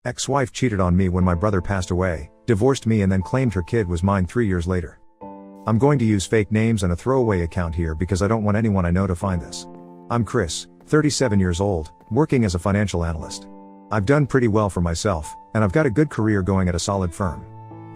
Ex-wife cheated on me when my brother passed away, divorced me and then claimed her kid was mine 3 years later. I'm going to use fake names and a throwaway account here because I don't want anyone I know to find this. I'm Chris, 37 years old, working as a financial analyst. I've done pretty well for myself, and I've got a good career going at a solid firm.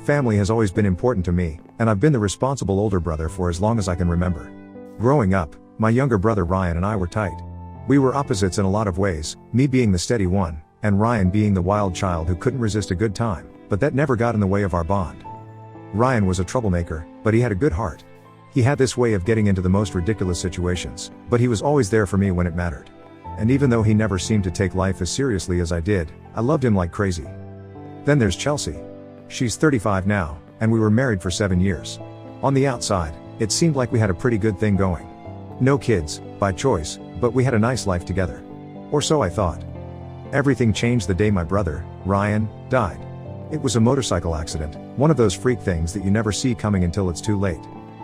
Family has always been important to me, and I've been the responsible older brother for as long as I can remember. Growing up, my younger brother Ryan and I were tight. We were opposites in a lot of ways, me being the steady one, and Ryan being the wild child who couldn't resist a good time, but that never got in the way of our bond. Ryan was a troublemaker, but he had a good heart. He had this way of getting into the most ridiculous situations, but he was always there for me when it mattered. And even though he never seemed to take life as seriously as I did, I loved him like crazy. Then there's Chelsea. She's 35 now, and we were married for 7 years. On the outside, it seemed like we had a pretty good thing going. No kids, by choice, but we had a nice life together. Or so I thought. Everything changed the day my brother, Ryan, died. It was a motorcycle accident, one of those freak things that you never see coming until it's too late.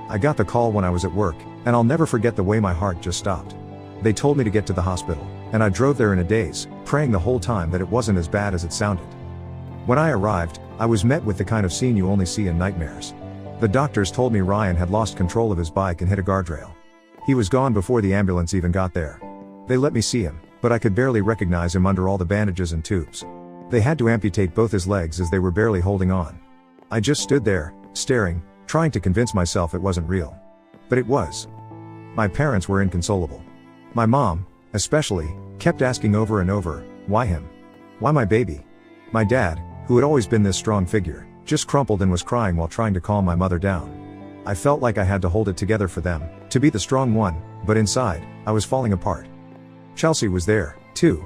I got the call when I was at work, and I'll never forget the way my heart just stopped. They told me to get to the hospital, and I drove there in a daze, praying the whole time that it wasn't as bad as it sounded. When I arrived, I was met with the kind of scene you only see in nightmares. The doctors told me Ryan had lost control of his bike and hit a guardrail. He was gone before the ambulance even got there. They let me see him, but I could barely recognize him under all the bandages and tubes. They had to amputate both his legs as they were barely holding on. I just stood there, staring, trying to convince myself it wasn't real. But it was. My parents were inconsolable. My mom, especially, kept asking over and over, why him? Why my baby? My dad, who had always been this strong figure, just crumpled and was crying while trying to calm my mother down. I felt like I had to hold it together for them, to be the strong one, but inside, I was falling apart. Chelsea was there, too.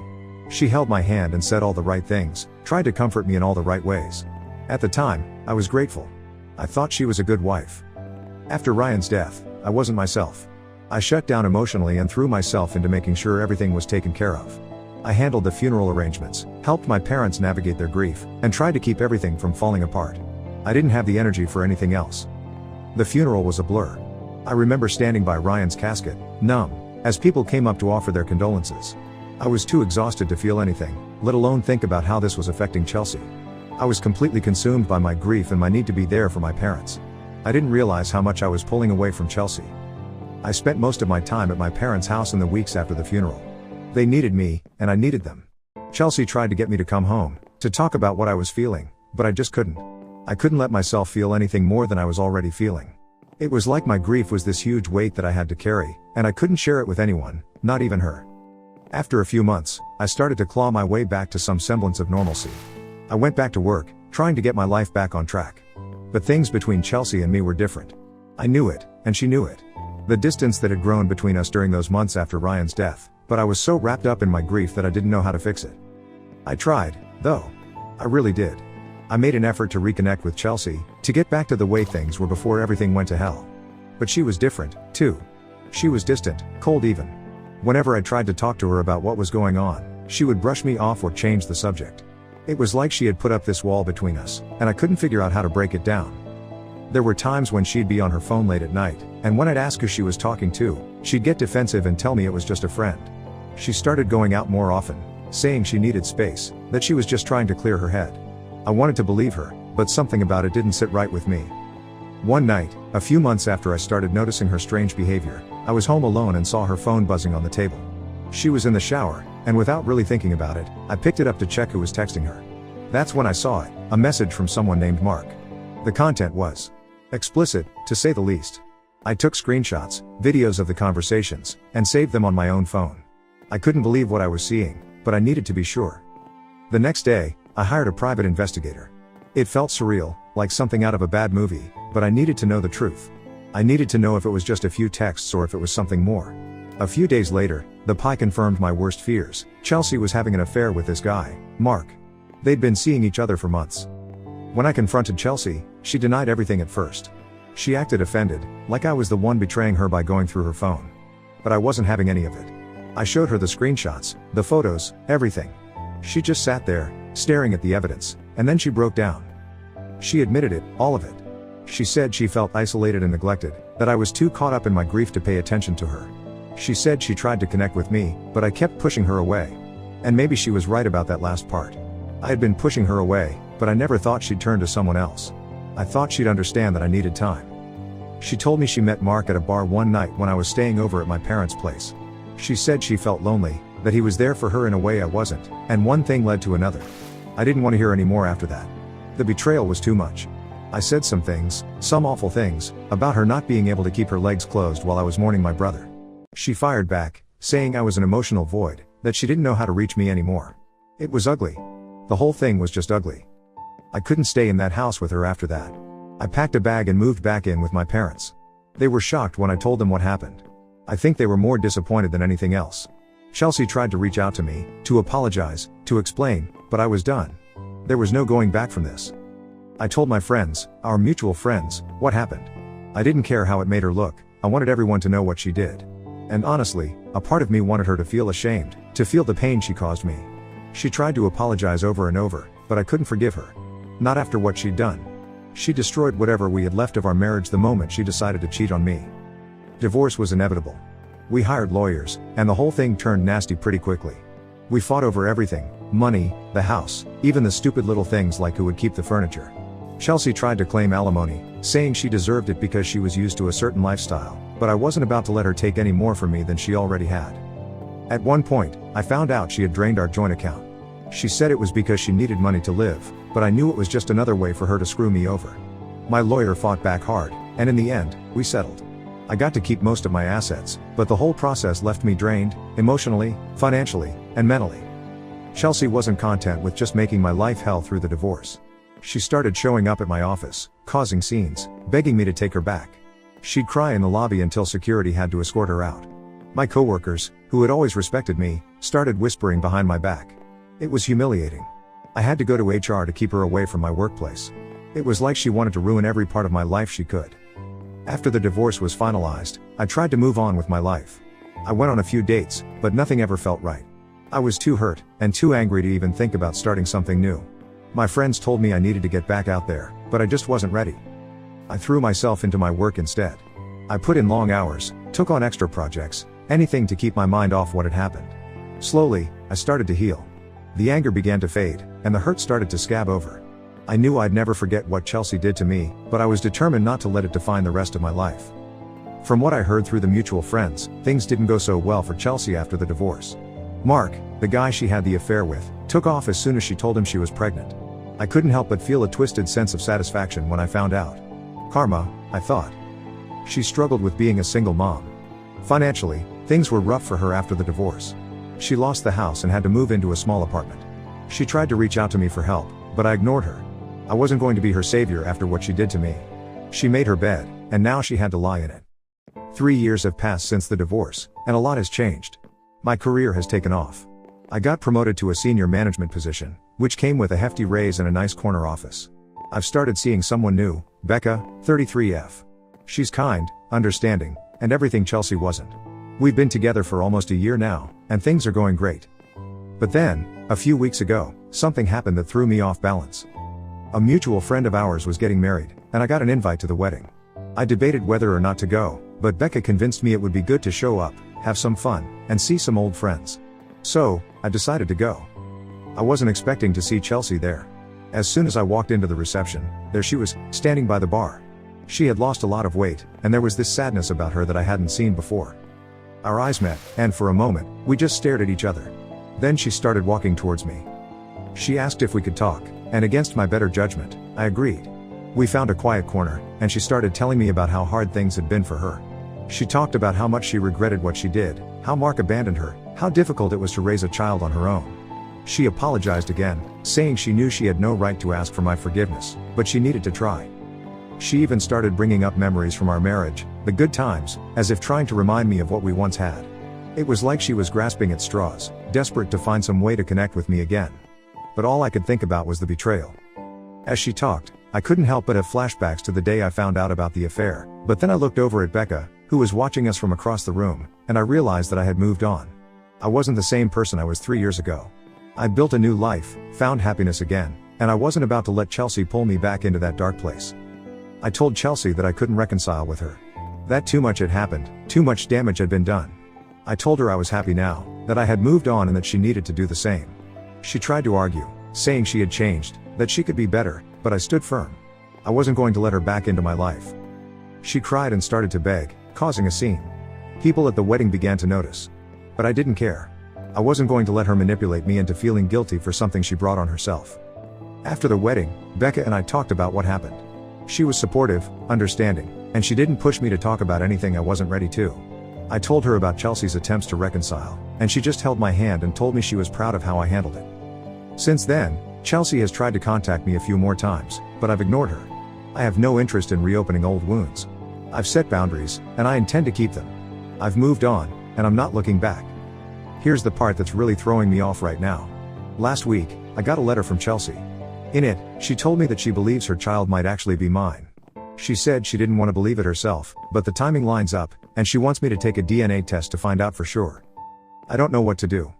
She held my hand and said all the right things, tried to comfort me in all the right ways. At the time, I was grateful. I thought she was a good wife. After Ryan's death, I wasn't myself. I shut down emotionally and threw myself into making sure everything was taken care of. I handled the funeral arrangements, helped my parents navigate their grief, and tried to keep everything from falling apart. I didn't have the energy for anything else. The funeral was a blur. I remember standing by Ryan's casket, numb, as people came up to offer their condolences. I was too exhausted to feel anything, let alone think about how this was affecting Chelsea. I was completely consumed by my grief and my need to be there for my parents. I didn't realize how much I was pulling away from Chelsea. I spent most of my time at my parents' house in the weeks after the funeral. They needed me, and I needed them. Chelsea tried to get me to come home, to talk about what I was feeling, but I just couldn't. I couldn't let myself feel anything more than I was already feeling. It was like my grief was this huge weight that I had to carry, and I couldn't share it with anyone, not even her. After a few months, I started to claw my way back to some semblance of normalcy. I went back to work, trying to get my life back on track. But things between Chelsea and me were different. I knew it, and she knew it. The distance that had grown between us during those months after Ryan's death, but I was so wrapped up in my grief that I didn't know how to fix it. I tried, though. I really did. I made an effort to reconnect with Chelsea, to get back to the way things were before everything went to hell. But she was different, too. She was distant, cold even. Whenever I tried to talk to her about what was going on, she would brush me off or change the subject. It was like she had put up this wall between us, and I couldn't figure out how to break it down. There were times when she'd be on her phone late at night, and when I'd ask who she was talking to, she'd get defensive and tell me it was just a friend. She started going out more often, saying she needed space, that she was just trying to clear her head. I wanted to believe her, but something about it didn't sit right with me. One night, a few months after I started noticing her strange behavior, I was home alone and saw her phone buzzing on the table. She was in the shower, and without really thinking about it, I picked it up to check who was texting her. That's when I saw it, a message from someone named Mark. The content was explicit, to say the least. I took screenshots, videos of the conversations, and saved them on my own phone. I couldn't believe what I was seeing, but I needed to be sure. The next day, I hired a private investigator. It felt surreal, like something out of a bad movie, but I needed to know the truth. I needed to know if it was just a few texts or if it was something more. A few days later, the PI confirmed my worst fears. Chelsea was having an affair with this guy, Mark. They'd been seeing each other for months. When I confronted Chelsea, she denied everything at first. She acted offended, like I was the one betraying her by going through her phone. But I wasn't having any of it. I showed her the screenshots, the photos, everything. She just sat there, staring at the evidence, and then she broke down. She admitted it, all of it. She said she felt isolated and neglected, that I was too caught up in my grief to pay attention to her. She said she tried to connect with me, but I kept pushing her away. And maybe she was right about that last part. I had been pushing her away, but I never thought she'd turn to someone else. I thought she'd understand that I needed time. She told me she met Mark at a bar one night when I was staying over at my parents' place. She said she felt lonely, that he was there for her in a way I wasn't, and one thing led to another. I didn't want to hear any more after that. The betrayal was too much. I said some things, some awful things, about her not being able to keep her legs closed while I was mourning my brother. She fired back, saying I was an emotional void, that she didn't know how to reach me anymore. It was ugly. The whole thing was just ugly. I couldn't stay in that house with her after that. I packed a bag and moved back in with my parents. They were shocked when I told them what happened. I think they were more disappointed than anything else. Chelsea tried to reach out to me, to apologize, to explain, but I was done. There was no going back from this. I told my friends, our mutual friends, what happened. I didn't care how it made her look, I wanted everyone to know what she did. And honestly, a part of me wanted her to feel ashamed, to feel the pain she caused me. She tried to apologize over and over, but I couldn't forgive her. Not after what she'd done. She destroyed whatever we had left of our marriage the moment she decided to cheat on me. Divorce was inevitable. We hired lawyers, and the whole thing turned nasty pretty quickly. We fought over everything, money, the house, even the stupid little things like who would keep the furniture. Chelsea tried to claim alimony, saying she deserved it because she was used to a certain lifestyle, but I wasn't about to let her take any more from me than she already had. At one point, I found out she had drained our joint account. She said it was because she needed money to live, but I knew it was just another way for her to screw me over. My lawyer fought back hard, and in the end, we settled. I got to keep most of my assets, but the whole process left me drained, emotionally, financially, and mentally. Chelsea wasn't content with just making my life hell through the divorce. She started showing up at my office, causing scenes, begging me to take her back. She'd cry in the lobby until security had to escort her out. My coworkers, who had always respected me, started whispering behind my back. It was humiliating. I had to go to HR to keep her away from my workplace. It was like she wanted to ruin every part of my life she could. After the divorce was finalized, I tried to move on with my life. I went on a few dates, but nothing ever felt right. I was too hurt, and too angry to even think about starting something new. My friends told me I needed to get back out there, but I just wasn't ready. I threw myself into my work instead. I put in long hours, took on extra projects, anything to keep my mind off what had happened. Slowly, I started to heal. The anger began to fade, and the hurt started to scab over. I knew I'd never forget what Chelsea did to me, but I was determined not to let it define the rest of my life. From what I heard through the mutual friends, things didn't go so well for Chelsea after the divorce. Mark, the guy she had the affair with, took off as soon as she told him she was pregnant. I couldn't help but feel a twisted sense of satisfaction when I found out. Karma, I thought. She struggled with being a single mom. Financially, things were rough for her after the divorce. She lost the house and had to move into a small apartment. She tried to reach out to me for help, but I ignored her. I wasn't going to be her savior after what she did to me. She made her bed, and now she had to lie in it. 3 years have passed since the divorce, and a lot has changed. My career has taken off. I got promoted to a senior management position, which came with a hefty raise and a nice corner office. I've started seeing someone new, Becca, 33F. She's kind, understanding, and everything Chelsea wasn't. We've been together for almost a year now, and things are going great. But then, a few weeks ago, something happened that threw me off balance. A mutual friend of ours was getting married, and I got an invite to the wedding. I debated whether or not to go, but Becca convinced me it would be good to show up, have some fun, and see some old friends. So, I decided to go. I wasn't expecting to see Chelsea there. As soon as I walked into the reception, there she was, standing by the bar. She had lost a lot of weight, and there was this sadness about her that I hadn't seen before. Our eyes met, and for a moment, we just stared at each other. Then she started walking towards me. She asked if we could talk, and against my better judgment, I agreed. We found a quiet corner, and she started telling me about how hard things had been for her. She talked about how much she regretted what she did, how Mark abandoned her, how difficult it was to raise a child on her own. She apologized again, saying she knew she had no right to ask for my forgiveness, but she needed to try. She even started bringing up memories from our marriage, the good times, as if trying to remind me of what we once had. It was like she was grasping at straws, desperate to find some way to connect with me again. But all I could think about was the betrayal. As she talked, I couldn't help but have flashbacks to the day I found out about the affair, but then I looked over at Becca, who was watching us from across the room, and I realized that I had moved on. I wasn't the same person I was 3 years ago. I'd built a new life, found happiness again, and I wasn't about to let Chelsea pull me back into that dark place. I told Chelsea that I couldn't reconcile with her. That too much had happened, too much damage had been done. I told her I was happy now, that I had moved on and that she needed to do the same. She tried to argue, saying she had changed, that she could be better, but I stood firm. I wasn't going to let her back into my life. She cried and started to beg, causing a scene. People at the wedding began to notice. But I didn't care. I wasn't going to let her manipulate me into feeling guilty for something she brought on herself. After the wedding, Becca and I talked about what happened. She was supportive, understanding, and she didn't push me to talk about anything I wasn't ready to. I told her about Chelsea's attempts to reconcile, and she just held my hand and told me she was proud of how I handled it. Since then, Chelsea has tried to contact me a few more times, but I've ignored her. I have no interest in reopening old wounds. I've set boundaries, and I intend to keep them. I've moved on, and I'm not looking back. Here's the part that's really throwing me off right now. Last week, I got a letter from Chelsea. In it, she told me that she believes her child might actually be mine. She said she didn't want to believe it herself, but the timing lines up, and she wants me to take a DNA test to find out for sure. I don't know what to do.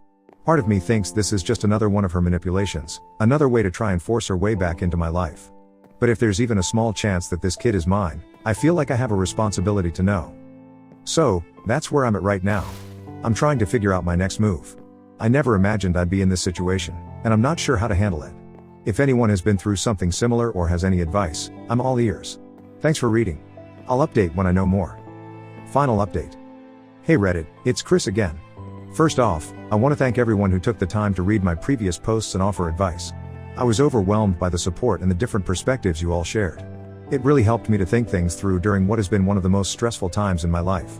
Part of me thinks this is just another one of her manipulations, another way to try and force her way back into my life. But if there's even a small chance that this kid is mine, I feel like I have a responsibility to know. So, that's where I'm at right now. I'm trying to figure out my next move. I never imagined I'd be in this situation, and I'm not sure how to handle it. If anyone has been through something similar or has any advice, I'm all ears. Thanks for reading. I'll update when I know more. Final update. Hey Reddit, it's Chris again. First off, I want to thank everyone who took the time to read my previous posts and offer advice. I was overwhelmed by the support and the different perspectives you all shared. It really helped me to think things through during what has been one of the most stressful times in my life.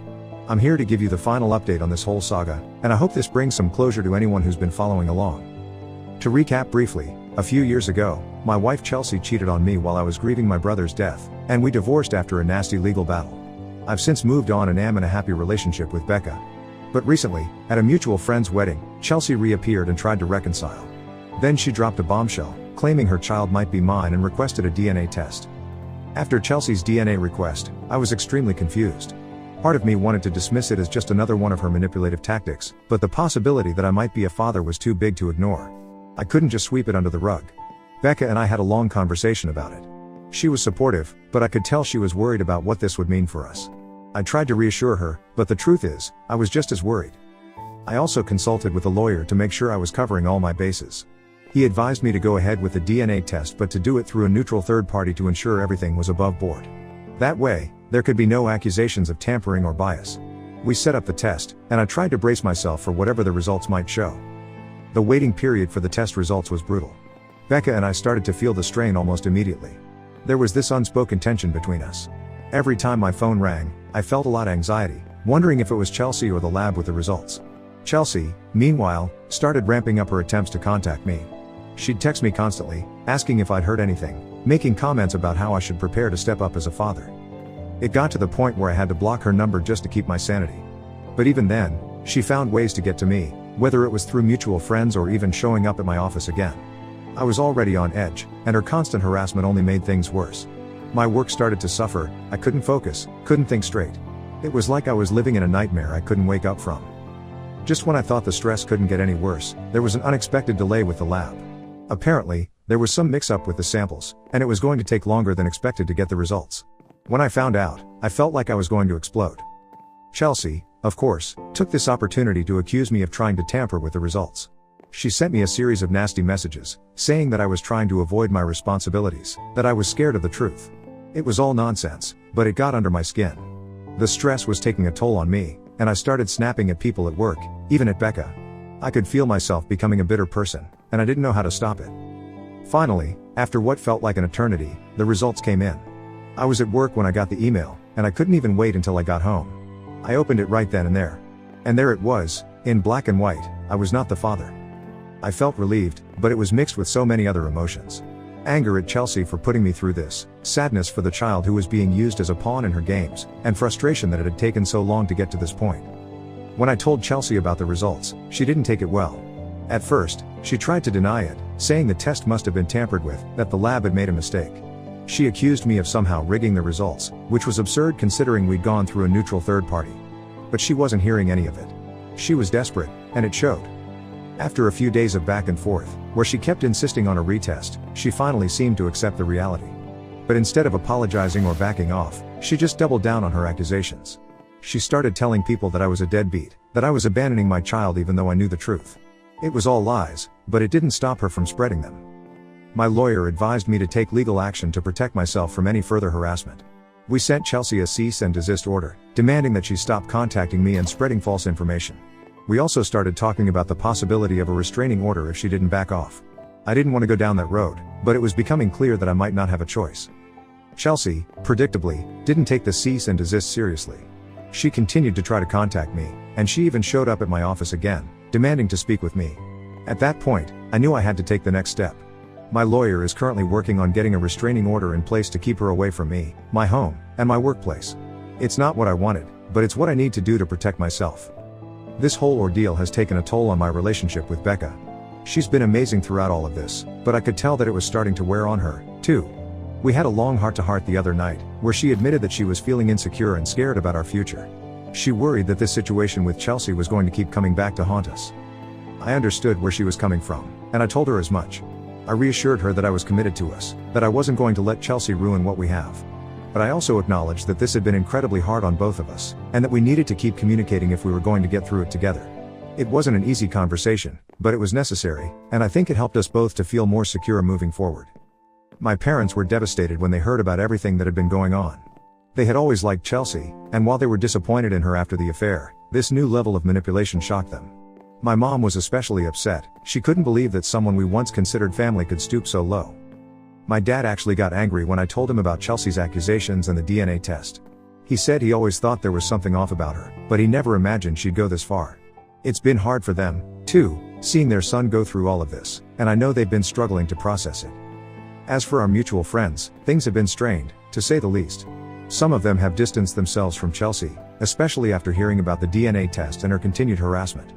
I'm here to give you the final update on this whole saga, and I hope this brings some closure to anyone who's been following along. To recap briefly, a few years ago, my wife Chelsea cheated on me while I was grieving my brother's death, and we divorced after a nasty legal battle. I've since moved on and am in a happy relationship with Becca. But recently, at a mutual friend's wedding, Chelsea reappeared and tried to reconcile. Then she dropped a bombshell, claiming her child might be mine and requested a DNA test. After Chelsea's DNA request, I was extremely confused. Part of me wanted to dismiss it as just another one of her manipulative tactics, but the possibility that I might be a father was too big to ignore. I couldn't just sweep it under the rug. Becca and I had a long conversation about it. She was supportive, but I could tell she was worried about what this would mean for us. I tried to reassure her, but the truth is, I was just as worried. I also consulted with a lawyer to make sure I was covering all my bases. He advised me to go ahead with the DNA test but to do it through a neutral third party to ensure everything was above board. That way, there could be no accusations of tampering or bias. We set up the test, and I tried to brace myself for whatever the results might show. The waiting period for the test results was brutal. Becca and I started to feel the strain almost immediately. There was this unspoken tension between us. Every time my phone rang, I felt a lot of anxiety, wondering if it was Chelsea or the lab with the results. Chelsea, meanwhile, started ramping up her attempts to contact me. She'd text me constantly, asking if I'd heard anything, making comments about how I should prepare to step up as a father. It got to the point where I had to block her number just to keep my sanity. But even then, she found ways to get to me, whether it was through mutual friends or even showing up at my office again. I was already on edge, and her constant harassment only made things worse. My work started to suffer, I couldn't focus, couldn't think straight. It was like I was living in a nightmare I couldn't wake up from. Just when I thought the stress couldn't get any worse, there was an unexpected delay with the lab. Apparently, there was some mix-up with the samples, and it was going to take longer than expected to get the results. When I found out, I felt like I was going to explode. Chelsea, of course, took this opportunity to accuse me of trying to tamper with the results. She sent me a series of nasty messages, saying that I was trying to avoid my responsibilities, that I was scared of the truth. It was all nonsense, but it got under my skin. The stress was taking a toll on me, and I started snapping at people at work, even at Becca. I could feel myself becoming a bitter person, and I didn't know how to stop it. Finally, after what felt like an eternity, the results came in. I was at work when I got the email, and I couldn't even wait until I got home. I opened it right then and there. And there it was, in black and white, I was not the father. I felt relieved, but it was mixed with so many other emotions. Anger at Chelsea for putting me through this, sadness for the child who was being used as a pawn in her games, and frustration that it had taken so long to get to this point. When I told Chelsea about the results, she didn't take it well. At first, she tried to deny it, saying the test must have been tampered with, that the lab had made a mistake. She accused me of somehow rigging the results, which was absurd considering we'd gone through a neutral third party. But she wasn't hearing any of it. She was desperate, and it showed. After a few days of back and forth, where she kept insisting on a retest, she finally seemed to accept the reality. But instead of apologizing or backing off, she just doubled down on her accusations. She started telling people that I was a deadbeat, that I was abandoning my child even though I knew the truth. It was all lies, but it didn't stop her from spreading them. My lawyer advised me to take legal action to protect myself from any further harassment. We sent Chelsea a cease and desist order, demanding that she stop contacting me and spreading false information. We also started talking about the possibility of a restraining order if she didn't back off. I didn't want to go down that road, but it was becoming clear that I might not have a choice. Chelsea, predictably, didn't take the cease and desist seriously. She continued to try to contact me, and she even showed up at my office again, demanding to speak with me. At that point, I knew I had to take the next step. My lawyer is currently working on getting a restraining order in place to keep her away from me, my home, and my workplace. It's not what I wanted, but it's what I need to do to protect myself. This whole ordeal has taken a toll on my relationship with Becca. She's been amazing throughout all of this, but I could tell that it was starting to wear on her, too. We had a long heart-to-heart the other night, where she admitted that she was feeling insecure and scared about our future. She worried that this situation with Chelsea was going to keep coming back to haunt us. I understood where she was coming from, and I told her as much. I reassured her that I was committed to us, that I wasn't going to let Chelsea ruin what we have. But I also acknowledged that this had been incredibly hard on both of us, and that we needed to keep communicating if we were going to get through it together. It wasn't an easy conversation, but it was necessary, and I think it helped us both to feel more secure moving forward. My parents were devastated when they heard about everything that had been going on. They had always liked Chelsea, and while they were disappointed in her after the affair, this new level of manipulation shocked them. My mom was especially upset. She couldn't believe that someone we once considered family could stoop so low. My dad actually got angry when I told him about Chelsea's accusations and the DNA test. He said he always thought there was something off about her, but he never imagined she'd go this far. It's been hard for them, too, seeing their son go through all of this, and I know they've been struggling to process it. As for our mutual friends, things have been strained, to say the least. Some of them have distanced themselves from Chelsea, especially after hearing about the DNA test and her continued harassment.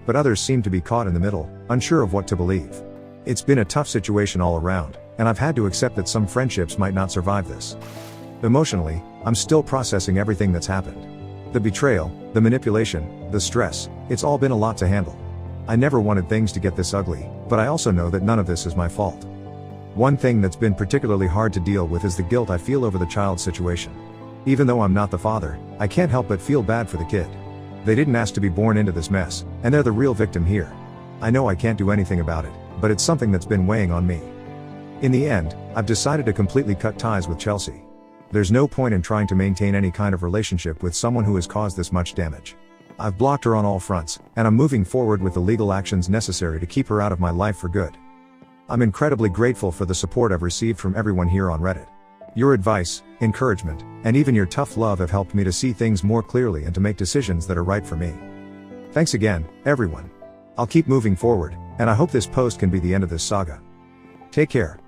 But others seem to be caught in the middle, unsure of what to believe. It's been a tough situation all around, and I've had to accept that some friendships might not survive this. Emotionally, I'm still processing everything that's happened. The betrayal, the manipulation, the stress, it's all been a lot to handle. I never wanted things to get this ugly, but I also know that none of this is my fault. One thing that's been particularly hard to deal with is the guilt I feel over the child's situation. Even though I'm not the father, I can't help but feel bad for the kid. They didn't ask to be born into this mess, and they're the real victim here. I know I can't do anything about it, but it's something that's been weighing on me. In the end, I've decided to completely cut ties with Chelsea. There's no point in trying to maintain any kind of relationship with someone who has caused this much damage. I've blocked her on all fronts, and I'm moving forward with the legal actions necessary to keep her out of my life for good. I'm incredibly grateful for the support I've received from everyone here on Reddit. Your advice, encouragement, and even your tough love have helped me to see things more clearly and to make decisions that are right for me. Thanks again, everyone. I'll keep moving forward, and I hope this post can be the end of this saga. Take care.